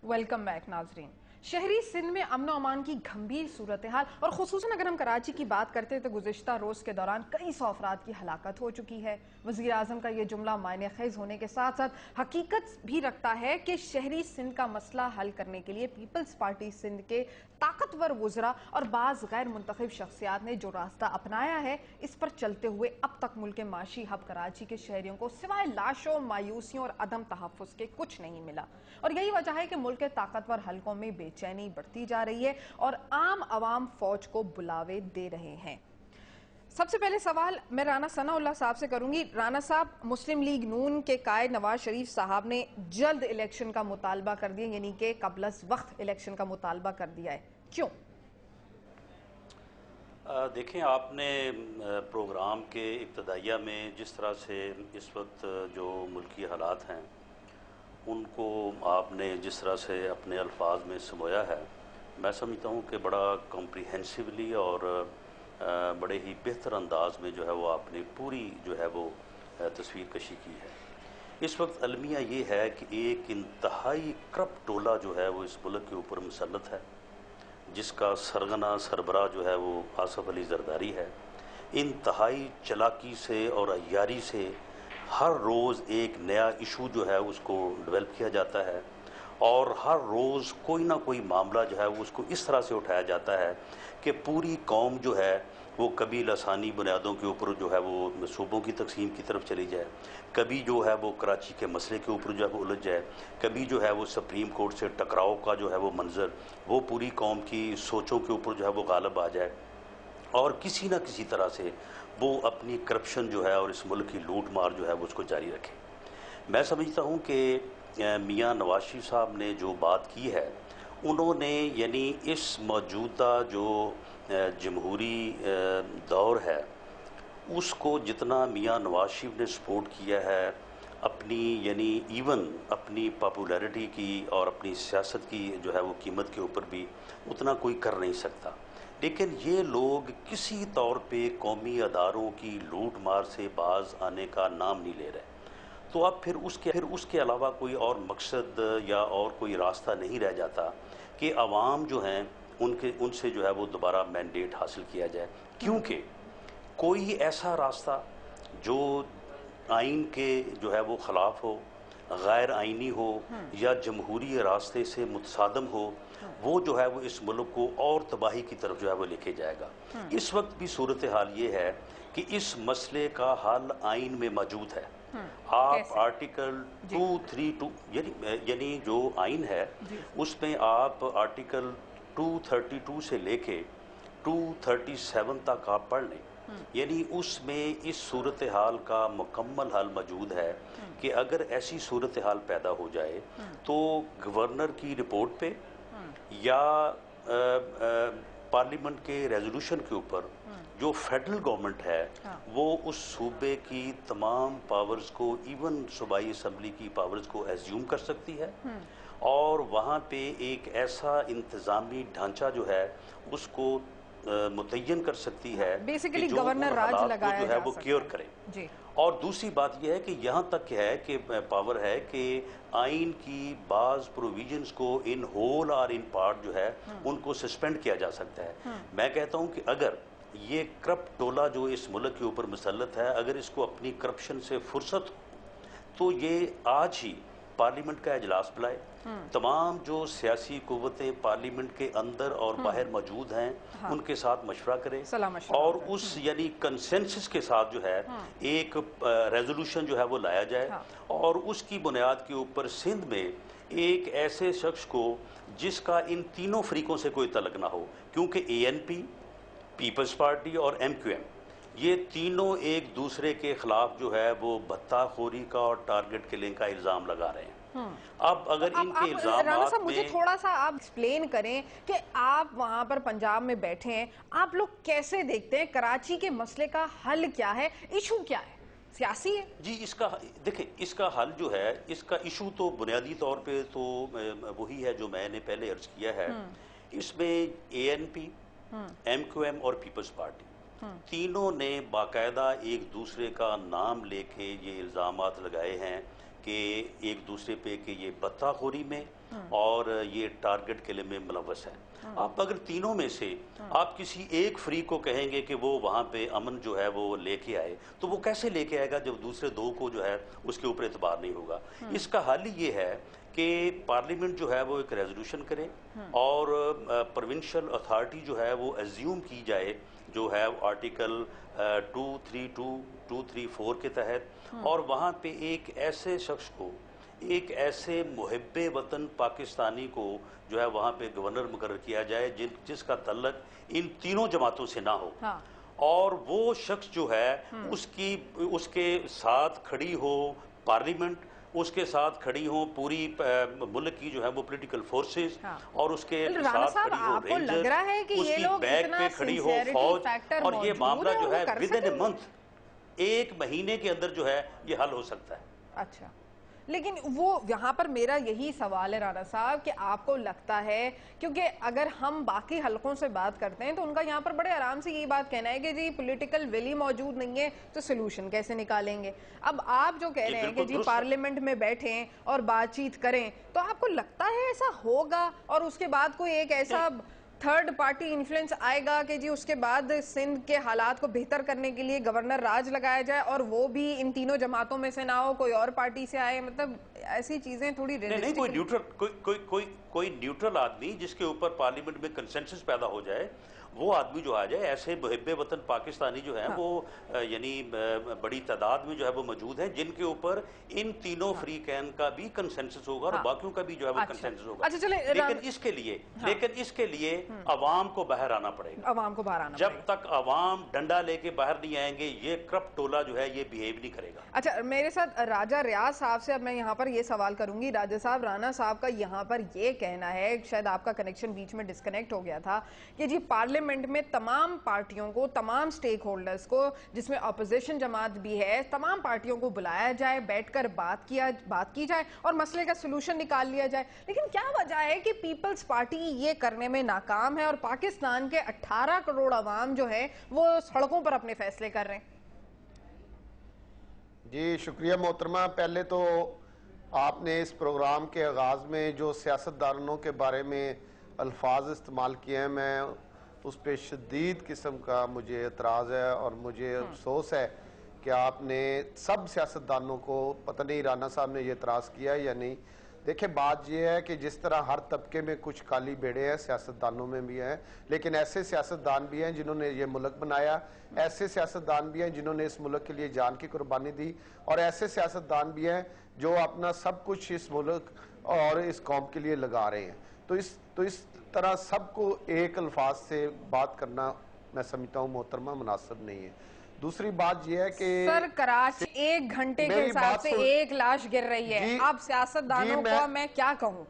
Welcome back नाजरीन। शहरी सिंध में अमन और अमान की गंभीर सूरत हाल और खुसूसन अगर हम कराची की बात करते हैं तो गुज़िश्ता रोज़ के दौरान कई सौ अफराद की हलाकत हो चुकी है। वज़ीर आज़म का ये जुमला मायने खेज होने के साथ साथ हकीकत भी रखता है कि शहरी सिंध का मसला हल करने के लिए पीपल्स पार्टी सिंध के ताकतवर वुज़रा और बाज़ गैर मुंतखब शख्सियात ने जो रास्ता अपनाया है, इस पर चलते हुए अब तक मुल्क के माशी हब कराची के शहरियों को सिवाय लाशों, मायूसियों और अदम तहफ़्फ़ुज़ के कुछ नहीं मिला। और यही वजह है कि मुल्क के ताकतवर हलकों में बेचैनी बढ़ती जा रही है और आम अवाम फौज को बुलावे दे रहे हैं। सबसे पहले सवाल मैं राना सनाउल्लाह साहब से करूंगी। राना साहब, मुस्लिम लीग नून के कायद नवाज शरीफ साहब ने जल्द इलेक्शन का मुतालबा कर दिया, यानी कि कबल वक्त इलेक्शन का मुतालबा कर दिया है, क्यों? देखें, आपने प्रोग्राम के इब्तदाइया में जिस तरह से इस वक्त जो मुल्की हालात हैं उनको आपने जिस तरह से अपने अल्फाज में समोया है, मैं समझता हूँ कि बड़ा कॉम्प्रिहेंसिवली और बड़े ही बेहतर अंदाज में जो है वो आपने पूरी जो है वो तस्वीर कशी की है। इस वक्त अलमिया ये है कि एक इंतहाई करप्ट टोला जो है वो इस मुल्क के ऊपर मुसल्लत है, जिसका सरगना सरबराह जो है वो आसफ अली जरदारी है। इंतहाई चालाकी से और अय्यारी से हर रोज़ एक नया इशू जो है उसको डेवलप किया जाता है और हर रोज़ कोई ना कोई मामला जो है उसको इस तरह से उठाया जाता है कि पूरी कौम जो है वो कभी लसानी बुनियादों के ऊपर जो है वो सूबों की तकसीम की तरफ चली जाए, कभी जो है वो कराची के मसले के ऊपर जो है वो उलझ जाए, कभी जो है वो सुप्रीम कोर्ट से टकराव का जो है वो मंजर वो पूरी कौम की सोचों के ऊपर जो है वो गालिब आ जाए और किसी न किसी तरह से वो अपनी करप्शन जो है और इस मुल्क की लूट मार जो है वो उसको जारी रखे। मैं समझता हूँ कि मियाँ नवाज शरीफ साहब ने जो बात की है, उन्होंने यानी इस मौजूदा जो जमहूरी दौर है उसको जितना मियाँ नवाज शरीफ ने सपोर्ट किया है अपनी यानी इवन अपनी पॉपुलैरिटी की और अपनी सियासत की जो है वो कीमत के ऊपर भी उतना कोई कर नहीं सकता। लेकिन ये लोग किसी तौर पे कौमी अदारों की लूट मार से बाज आने का नाम नहीं ले रहे, तो अब फिर उसके अलावा कोई और मकसद या और कोई रास्ता नहीं रह जाता कि अवाम जो हैं उनसे जो है वो दोबारा मैंडेट हासिल किया जाए, क्योंकि कोई ऐसा रास्ता जो आइन के जो है वो ख़िलाफ़ हो, गैर आइनी हो या जमहूरी रास्ते से मुतसादम हो, वो जो है वो इस मुल्क को और तबाही की तरफ जो है वो लेके जाएगा। इस वक्त भी सूरत हाल ये है कि इस मसले का हल आइन में मौजूद है। आप आर्टिकल 232 यानी जो आइन है उसमें आप आर्टिकल 232 से लेके 237 तक आप पढ़ लें, यानी उसमें इस सूरत हाल का मुकम्मल हल मौजूद है कि अगर ऐसी सूरत हाल पैदा हो जाए तो गवर्नर की रिपोर्ट पे या पार्लियामेंट के रेजोल्यूशन के ऊपर जो फेडरल गवर्नमेंट है वो उस सूबे की तमाम पावर्स को, इवन सूबाई असम्बली की पावर्स को एज्यूम कर सकती है और वहाँ पे एक ऐसा इंतज़ामी ढांचा जो है उसको मुतय्यन कर सकती है बेसिकली जो गवर्नर राज लगाया जो है वो क्योर करे जी। और दूसरी बात यह है कि यहाँ तक है कि पावर है कि आइन की बाज प्रोविजंस को इन होल और इन पार्ट जो है उनको सस्पेंड किया जा सकता है। मैं कहता हूँ कि अगर ये करप्ट टोला जो इस मुल्क के ऊपर मुसल्लत है, अगर इसको अपनी करप्शन से फुर्सत हो तो ये आज ही पार्लियामेंट का इजलास बुलाए, तमाम जो सियासी कुव्वतें पार्लियामेंट के अंदर और बाहर मौजूद हैं उनके साथ मशवरा करें और उस यानी कंसेंसस के साथ जो है एक रेजोल्यूशन जो है वो लाया जाए और उसकी बुनियाद के ऊपर सिंध में एक ऐसे शख्स को जिसका इन तीनों फरीकों से कोई तल्लुक ना हो, क्योंकि ANP, पीपल्स पार्टी और MQM ये तीनों एक दूसरे के खिलाफ जो है वो भत्ताखोरी का और टारगेट किलिंग का इल्जाम लगा रहे हैं। अब अगर इनके इल्जामात में मुझे थोड़ा सा आप एक्सप्लेन करें कि आप वहां पर पंजाब में बैठे हैं, आप लोग कैसे देखते हैं कराची के मसले का हल क्या है, इशू क्या है, सियासी है? जी, इसका देखिए, इसका हल जो है, इसका इशू तो बुनियादी तौर पे तो वही है जो मैंने पहले अर्ज किया है। इसमें ANP, MQM और पीपल्स पार्टी तीनों ने बाकायदा एक दूसरे का नाम लेके ये इल्जामात लगाए हैं کہ ایک دوسرے پہ کہ یہ بطاخوری میں اور یہ ٹارگٹ کلے میں ملوث ہیں. آپ اگر تینوں میں سے آپ کسی ایک فریق کو کہیں گے کہ وہ وہاں پہ امن جو ہے وہ لے کے آئے تو وہ کیسے لے کے آئے گا جب دوسرے دو کو جو ہے اس کے اوپر اعتبار نہیں ہوگا. اس کا حل یہ ہے کہ پارلیمنٹ جو ہے وہ ایک ریزولوشن کرے اور پروونشل اتھارٹی جو ہے وہ ایزیوم کی جائے جو ہے آرٹیکل 232 234 کے تحت, اور وہاں پہ ایک ایسے شخص کو, ایک ایسے محب وطن پاکستانی کو جو ہے وہاں پہ گورنر مقرر کیا جائے جس کا تعلق ان تینوں جماعتوں سے نہ ہو, اور وہ شخص جو ہے اس کے ساتھ کھڑی ہو پارلیمنٹ, اس کے ساتھ کھڑی ہوں پوری ملک کی جو ہے وہ پولیٹیکل فورسز, اور اس کے ساتھ کھڑی ہو رینجر, اس کی بیک پہ کھڑی ہو فوج, اور یہ معاملہ جو ہے ود ان منتھ, ایک مہینے کے اندر جو ہے یہ حل ہو سکتا ہے. اچھا, لیکن وہ یہاں پر میرا یہی سوال ہے رانا صاحب کہ آپ کو لگتا ہے, کیونکہ اگر ہم باقی حلقوں سے بات کرتے ہیں تو ان کا یہاں پر بڑے آرام سے یہی بات کہنا ہے کہ جی پولیٹیکل ول ہی موجود نہیں ہے تو سلوشن کیسے نکالیں گے. اب آپ جو کہہ رہے ہیں کہ جی پارلیمنٹ میں بیٹھیں اور بات چیت کریں, تو آپ کو لگتا ہے ایسا ہوگا اور اس کے بعد کوئی ایک ایسا تھرڈ پارٹی انفلوئنس آئے گا کہ جی اس کے بعد سندھ کے حالات کو بہتر کرنے کے لیے گورنر راج لگایا جائے اور وہ بھی ان تینوں جماعتوں میں سے نہ ہو, کوئی اور پارٹی سے آئے؟ مطلب ایسی چیزیں تھوڑی نہیں, کوئی نیوٹرل آدمی جس کے اوپر پارلیمنٹ میں کنسنسس پیدا ہو جائے, وہ آدمی جو آ جائے. ایسے محب وطن پاکستانی جو ہیں وہ یعنی بڑی تعداد میں جو ہے وہ موجود ہیں جن کے اوپر ان تینوں فریقین کا بھی کنسنسس ہوگا اور باقیوں کا بھی جو ہے وہ کنسنسس ہوگا. لیکن اس کے لیے عوام کو باہر آنا پڑے گا. عوام کو باہر آنا جب تک عوام ڈنڈا لے کے باہر نہیں آئیں گے یہ کرپٹ ٹولہ جو ہے یہ بیہیو نہیں کرے گا. اچھا, میرے ساتھ راجہ ریاض صاحب سے اب میں یہاں پر یہ سوال کروں گی. راجہ صاحب, رانا صاحب کا یہاں پر یہ کہنا ہے, شاید آپ کا کنیکشن بیچ میں ڈسکنیکٹ ہو گیا تھا, کہ جی پارلیمنٹ میں تمام پارٹیوں کو, تمام سٹیک ہولڈرز کو, جس میں اپوزیشن جماعت بھی ہے, تمام پارٹیوں کو بلایا جائے, بیٹھ کر بات کی جائے اور مسئلے کا سلوشن نکال لیا جائے. لیکن کیا وجہ ہے کہ پیپلز پارٹی یہ کرنے میں ناکام ہے اور پاکستان کے 18 کروڑ عوام جو ہے وہ سڑکوں پر اپنے فیصلے کر رہے ہیں؟ جی شکریہ محترمہ. پہلے تو آپ نے اس پروگرام کے آغاز میں جو سیاستدانوں کے بارے میں الفاظ استعمال کیے ہیں, میں اس پہ شدید قسم کا مجھے اعتراض ہے اور مجھے افسوس ہے کہ آپ نے سب سیاستدانوں کو, پتہ نہیں رانا صاحب نے یہ اعتراض کیا یا نہیں. دیکھیں بات یہ ہے کہ جس طرح ہر طبقے میں کچھ کالی بیڑے ہیں, سیاستدانوں میں بھی ہیں, لیکن ایسے سیاستدان بھی ہیں جنہوں نے یہ ملک بنایا, ایسے سیاستدان بھی ہیں جنہوں نے اس ملک کے لیے جان کی قربانی دی, اور ایسے سیاستدان بھی ہیں جو اپنا سب کچھ اس ملک اور اس قوم کے لیے لگا رہے ہیں. تو اس طرح سب کو ایک الفاظ سے بات کرنا میں سمجھتا ہوں محترمہ مناسب نہیں ہے. دوسری بات یہ ہے کہ سر کراچی 1 گھنٹے کے حساب سے 1 لاش گر رہی ہے, آپ سیاستدانوں کو میں کیا کہوں؟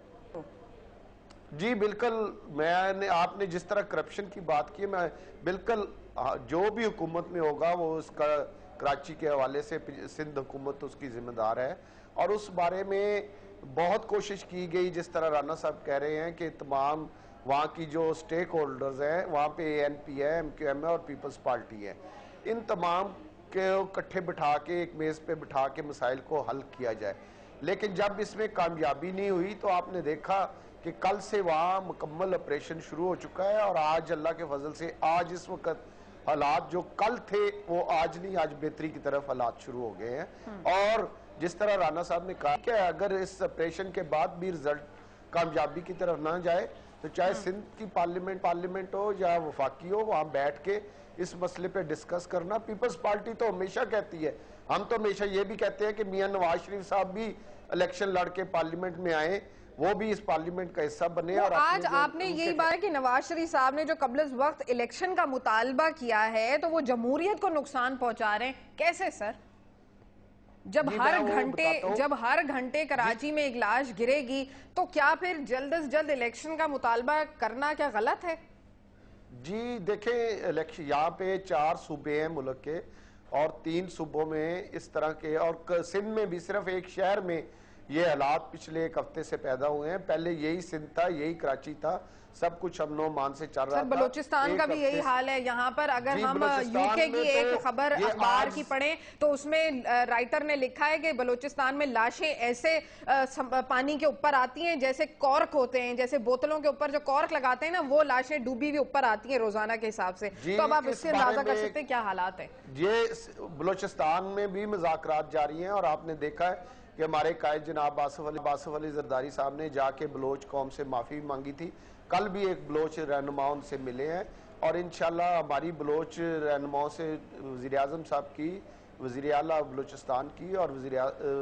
جی بالکل, آپ نے جس طرح کرپشن کی بات کی, میں بالکل جو بھی حکومت میں ہوگا وہ اس کا کراچی کے حوالے سے سندھ حکومت اس کی ذمہ دار ہے, اور اس بارے میں بہت کوشش کی گئی. جس طرح رانا صاحب کہہ رہے ہیں کہ تمام وہاں کی جو سٹیک ہولڈرز ہیں, وہاں پہ ANP ہے, MQM ہے اور پیپلز پارٹی ہے, ان تمام کے اکٹھے بٹھا کے ایک میز پہ بٹھا کے مسائل کو حل کیا جائے. لیکن جب اس میں کامیابی نہیں ہوئی تو آپ نے دیکھا کہ کل سے وہاں مکمل آپریشن شروع ہو چکا ہے, اور آج اللہ کے فضل سے آج اس وقت حالات جو کل تھے وہ آج نہیں, آج بہتری کی طرف حالات شروع ہو گئے ہیں. اور جس طرح رانا صاحب نے کہا کہ اگر اس آپریشن کے بعد بھی رزلٹ کامیابی کی طرف نہ جائے تو چاہے سندھ کی پارلیمنٹ ہو یا وفاقی ہو, وہاں بیٹھ کے اس مسئلے پہ ڈسکس کرنا. پیپلز پارٹی تو ہمیشہ کہتی ہے, ہم تو ہمیشہ یہ بھی کہتے ہیں کہ میاں نواز شریف صاحب بھی الیکشن لڑ کے پارلیمنٹ میں آئیں, وہ بھی اس پارلیمنٹ کا حصہ بنے. اور آج آپ نے یہی بات ہے کہ نواز شریف صاحب نے جو قبل از وقت الیکشن کا مطالبہ کیا ہے تو وہ جمہوریت کو نقصان پہنچا رہے ہیں. کیسے سر؟ جب ہر گھنٹے کراچی میں 1 لاش گرے گی تو کیا پھر جلد از جلد الیکشن کا مطالبہ کرنا کیا غلط ہے؟ جی دیکھیں, یہاں پہ 4 صوبے ہیں ملک کے, اور 3 صوبوں میں اس طرح کے, اور سندھ میں بھی صرف ایک شہر میں یہ حالات پچھلے 1 ہفتے سے پیدا ہوئے ہیں. پہلے یہی سندھ تھا, یہی کراچی تھا, सब कुछ अमन व अमान से चल रहा था। बलूचिस्तान का भी यही हाल है यहाँ पर। अगर हम यूके की एक खबर अखबार की पढ़ें तो उसमें राइटर ने लिखा है कि बलूचिस्तान में लाशें ऐसे पानी के ऊपर आती हैं जैसे कॉर्क होते हैं, जैसे बोतलों के ऊपर जो कॉर्क लगाते हैं ना, वो लाशें डूबी हुई ऊपर आती हैं रोजाना के हिसाब से। तो अब आप इससे अंदाजा कर सकते हैं क्या हालात है। ये बलूचिस्तान में भी मुज़ाकरात जारी हैं और आपने देखा है कि हमारे कायद जनाब आसिफ अली जरदारी साहब ने जाके बलोच कौम से माफ़ी मांगी थी। कल भी एक बलोच रहनुमा उनसे मिले हैं और इंशाल्लाह हमारी बलोच रहनुमाओं से वज़ीर-ए-आज़म साहब की, वज़ीर आला बलूचिस्तान की और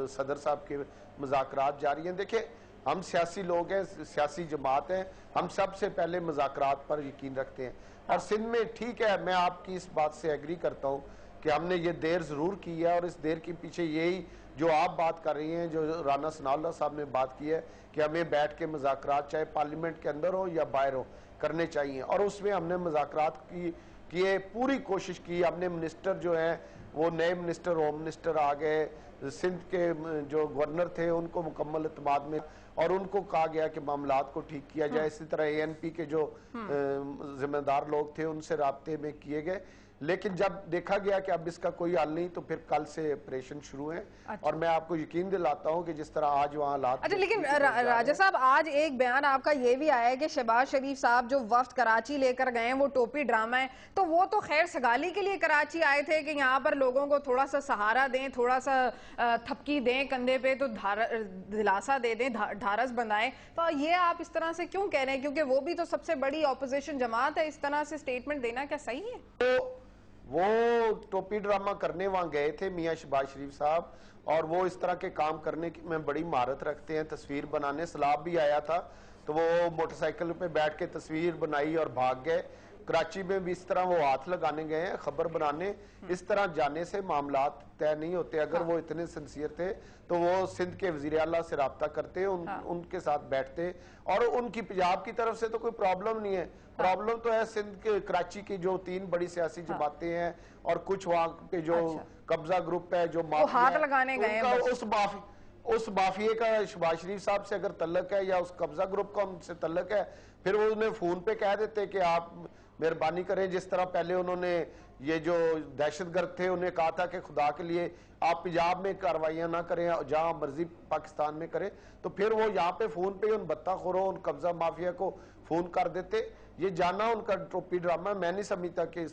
सदर साहब के मुज़ाकरात जारी हैं। देखिए, हम सियासी लोग हैं, सियासी जमात हैं, हम सबसे पहले मुज़ाकरात पर यकीन रखते हैं। और सिंध में ठीक है, मैं आपकी इस बात से एग्री करता हूँ कि हमने ये देर ज़रूर की है और इस देर के पीछे यही जो आप बात कर रही हैं, जो राना सनाउल्लाह साहब ने बात की है कि हमें बैठ के मुज़ाकरात चाहे पार्लियामेंट के अंदर हो या बाहर हो करने चाहिए। और उसमें हमने मुज़ाकरात किए, पूरी कोशिश की। हमने मिनिस्टर जो हैं वो नए मिनिस्टर, होम मिनिस्टर आ गए, सिंध के जो गवर्नर थे उनको मुकम्मल इत्मीनान में, और उनको कहा गया कि मामलात को ठीक किया जाए। इसी तरह ANP के जो जिम्मेदार लोग थे उनसे राब्ते में किए गए। लेकिन जब देखा गया कि अब इसका कोई हल नहीं तो फिर कल से ऑपरेशन शुरू है। अच्छा। और मैं आपको यकीन दिलाता हूं कि जिस तरह आज वहां हालात। अच्छा, लेकिन राजा साहब, आज एक बयान आपका ये भी आया है कि शहबाज शरीफ साहब जो वफ्द कराची लेकर गए हैं वो टोपी ड्रामा है। तो वो तो खैर सगाली के लिए कराची आए थे कि यहाँ पर लोगों को थोड़ा सा सहारा दें, थोड़ा सा थपकी दें कंधे पे, तो दिलासा दे दें, ढारस बंधाएं। तो ये आप इस तरह से क्यों कह रहे हैं? क्योंकि वो भी तो सबसे बड़ी ऑपोजिशन जमात है। इस तरह से स्टेटमेंट देना क्या सही है? तो वो टोपी ड्रामा करने वहां गए थे मियां शहबाज शरीफ साहब, और वो इस तरह के काम करने की में बड़ी महारत रखते हैं। तस्वीर बनाने, सलाब भी आया था तो वो मोटरसाइकिल पे बैठ के तस्वीर बनाई और भाग गए। कराची में भी इस तरह वो हाथ लगाने गए हैं, खबर बनाने। इस तरह जाने से मामलात तय नहीं होते। अगर वो इतने सिंसियर थे तो वो सिंध के वज़ीर आला से राब्ता करते, उनके साथ बैठते। और उनकी पंजाब की तरफ से तो कोई प्रॉब्लम नहीं है। प्रॉब्लम तो है सिंध के, कराची की जो 3 बड़ी सियासी जमातें हैं और कुछ वहाँ पे जो कब्जा ग्रुप है, जो हाथ लगाने गए हैं। उस माफिए का शहबाज शरीफ साहब से अगर तल्लक है या उस कब्जा ग्रुप का उनसे तल्लक है, फिर वो उन्हें फोन पे कह देते कि आप मेहरबानी करें। जिस तरह पहले उन्होंने ये जो दहशतगर्द थे उन्हें कहा था कि खुदा के लिए आप पंजाब में कार्रवाइयां ना करें, जहां मर्जी पाकिस्तान में करें, तो फिर वो यहाँ पे फोन पे उन बत्ताखोरों, उन कब्जा माफिया को फोन कर देते। ये जाना उनका टोपी ड्रामा। मैं नहीं समझता कि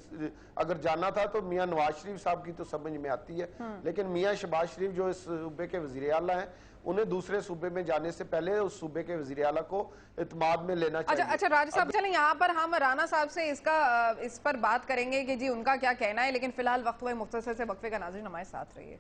अगर जाना था तो मियां नवाज शरीफ साहब की तो समझ में आती है, लेकिन मियां शहबाज शरीफ जो इस सूबे के वज़ीर आला हैं, उन्हें दूसरे सूबे में जाने से पहले उस सूबे के वज़ीर आला को इत्मीनान में लेना चाहिए। अच्छा राजा साहब, चलें यहाँ पर हम राना साहब से इस पर बात करेंगे कि जी उनका क्या कहना है, लेकिन फिलहाल वक्त हुए मुख्तसर से वक्फे का। नाज़रीन हमारे साथ रहिए।